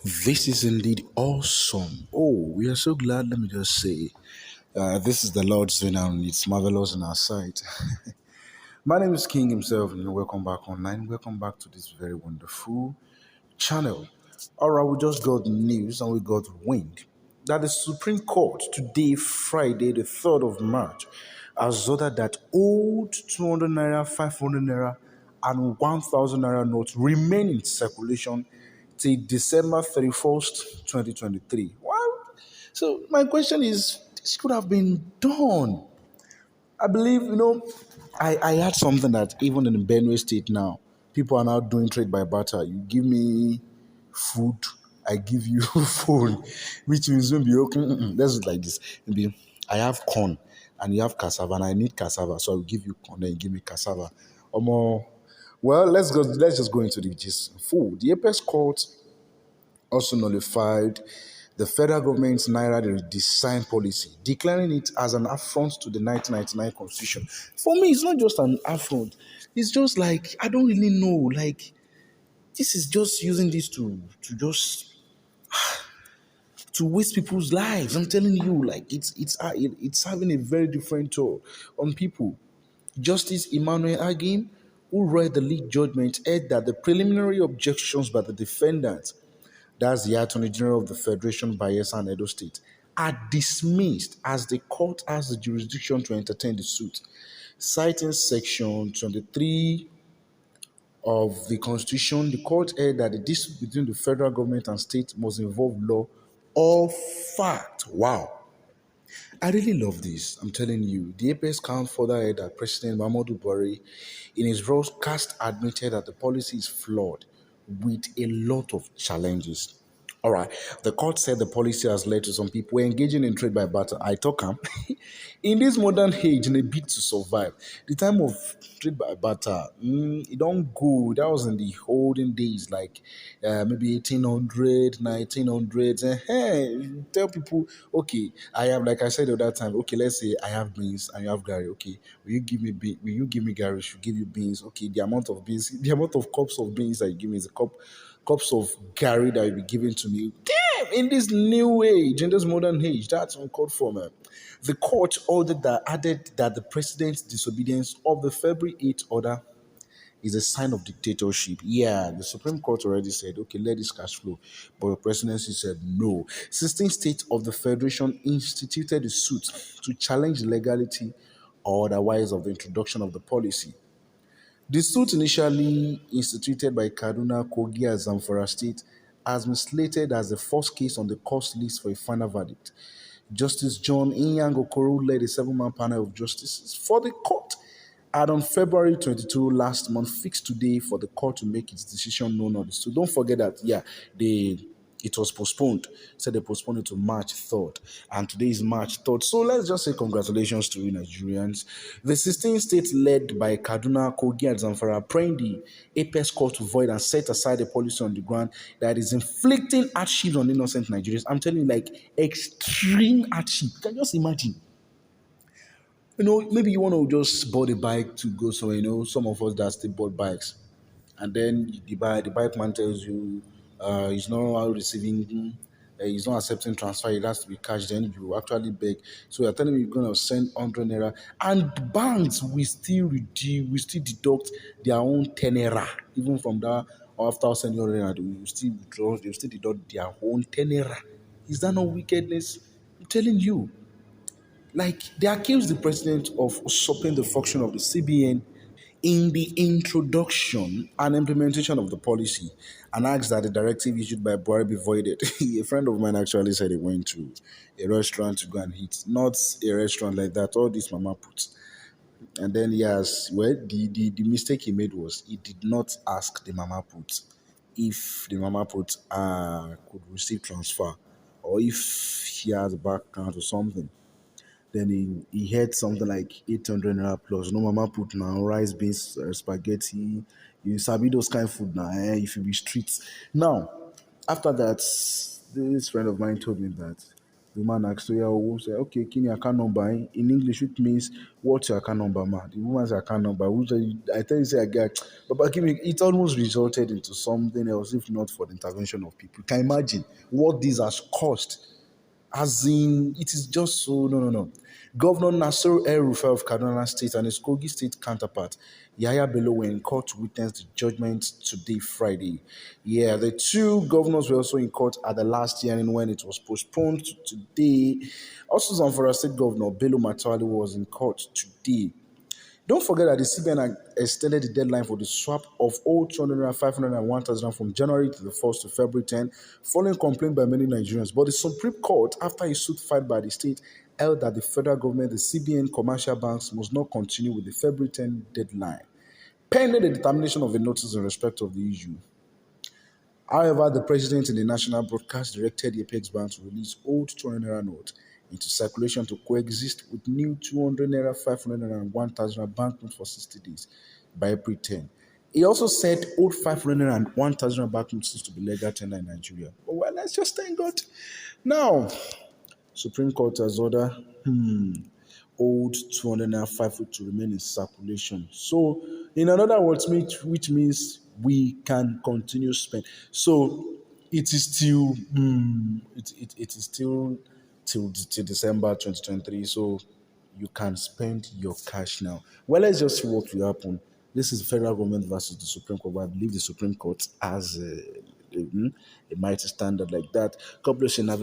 This is indeed awesome. Oh, we are so glad. Let me just say, this is the Lord's doing and it's marvelous in our sight. My name is King himself, and welcome back online. Welcome back to this very wonderful channel. All right, we just got news and we got wind that the Supreme Court today, Friday, the 3rd of March, has ordered that old 200 naira, 500 naira, and 1000 naira notes remain in circulation till December 31st, 2023. Wow. So, my question is this could have been done. I believe, I had something that even in Benue State now, people are now doing trade by barter. You give me food, I give you phone, which means when be okay. Let's do it like this. Maybe I have corn and you have cassava, and I need cassava, so I will give you corn, then you give me cassava. Or more. Well, let's go. Let's just go into the gist. Food. The Apex Court also nullified the federal government's Naira design policy, declaring it as an affront to the 1999 Constitution. For me, it's not just an affront. It's just like, I don't really know. Like, this is just using this to waste people's lives. I'm telling you, like, it's having a very different toll on people. Justice Emmanuel Agim, who read the lead judgment, said that the preliminary objections by the defendant, that's the Attorney General of the Federation, Bayelsa and Edo State, are dismissed as the court has the jurisdiction to entertain the suit, citing Section 23 of the Constitution. The court held that the dispute between the federal government and state must involve law or fact. Wow. I really love this. I'm telling you. The Apex count further held that President Muhammadu Buhari, in his broadcast, admitted that the policy is flawed with a lot of challenges. All right. The court said the policy has led to some people engaging in trade by barter. I talk in this modern age, in a bid to survive. The time of trade by barter, it don't go. That was in the olden days, like maybe 1800, 1900s. And hey, tell people, okay, I have, like I said at that time, okay, let's say I have beans and you have Gary. Okay, will you give me Gary? Should give you beans. Okay, the amount of beans, the amount of cups of beans that you give me is a cups of Gary that will be given to me. Damn, in this new age, in this modern age, that's uncalled for, man. The court ordered that added that the president's disobedience of the February 8th order is a sign of dictatorship. Yeah, the Supreme Court already said, okay, let this cash flow. But the presidency said no. 16 states of the Federation instituted a suit to challenge the legality or otherwise of the introduction of the policy. The suit, initially instituted by Kaduna, Kogi, and Zamfara State, has been slated as the first case on the court's list for a final verdict. Justice John Inyang Okoro led a seven-man panel of justices for the court, and on February 22 last month, fixed today for the court to make its decision known on this. So don't forget that, yeah, it was postponed. Said they postponed it to March 3rd. And today is March 3rd. So let's just say congratulations to you Nigerians. The 16 states led by Kaduna, Kogi, and Zamfara praying the Apex Court to void and set aside a policy on the ground that is inflicting hardship on innocent Nigerians. I'm telling you, like, extreme hardship. You can just imagine. Maybe you want to just bought a bike to go somewhere. Some of us that still bought bikes, and then the bike man tells you he's not receiving, he's not accepting transfer. It has to be cash. Then you actually beg. So you're telling me you're gonna send 100 naira, and banks will still reduce, will still deduct their own 10 naira even from that. Or after sending 100 naira, they will still withdraw. They will still deduct their own 10 naira. Is that not wickedness? I'm telling you. Like, they accused the president of usurping the function of the CBN in the introduction and implementation of the policy, and asked that the directive issued by Buhari be voided. A friend of mine actually said he went to a restaurant to go and eat. Not a restaurant like that, all this mama puts. And then the mistake he made was he did not ask the mama put if the mama put could receive transfer, or if he has a bank account or something. Then he had something like 800 naira plus. No mama put now rice, beans, spaghetti. You sabi those kind of food now. If you be streets. Now, after that, this friend of mine told me that The man asked, so yeah, who say, okay, can you account number in English, which means what's your account number, man? The woman's account number, which I tell you, say, I get, but give me, it almost resulted into something else, if not for the intervention of people. You can imagine what this has cost. As in, it is just so no, no, no. Governor Nasser El Rufai of Kaduna State and his Kogi State counterpart, Yahya Bello, were in court to witness the judgment today, Friday. Yeah, the two governors were also in court at the last hearing when it was postponed to today. Also, Zamfara State Governor Bello Matali was in court today. Don't forget that the CBN extended the deadline for the swap of all 200 and 500 and 1,000 from January to the 1st to February 10, following complaint by many Nigerians. But the Supreme Court, after a suit filed by the state, held that the federal government, the CBN, commercial banks must not continue with the February 10 deadline, pending the determination of a notice in respect of the issue. However, the president in the national broadcast directed the Apex Bank to release old 200 naira notes into circulation to coexist with new 200 naira, 500 naira, and 1,000 banknotes for 60 days by April 10. He also said old 500 naira and 1,000 banknotes used to be legal tender in Nigeria. But well, let's just thank God. Now, Supreme Court has ordered old 200 naira 5 to remain in circulation. So, in other words, which means we can continue spend. So, it is still it is still till December 2023. So, you can spend your cash now. Well, let's just see what will happen. This is federal government versus the Supreme Court. But I believe the Supreme Court has a mighty standard like that. God bless you. And have a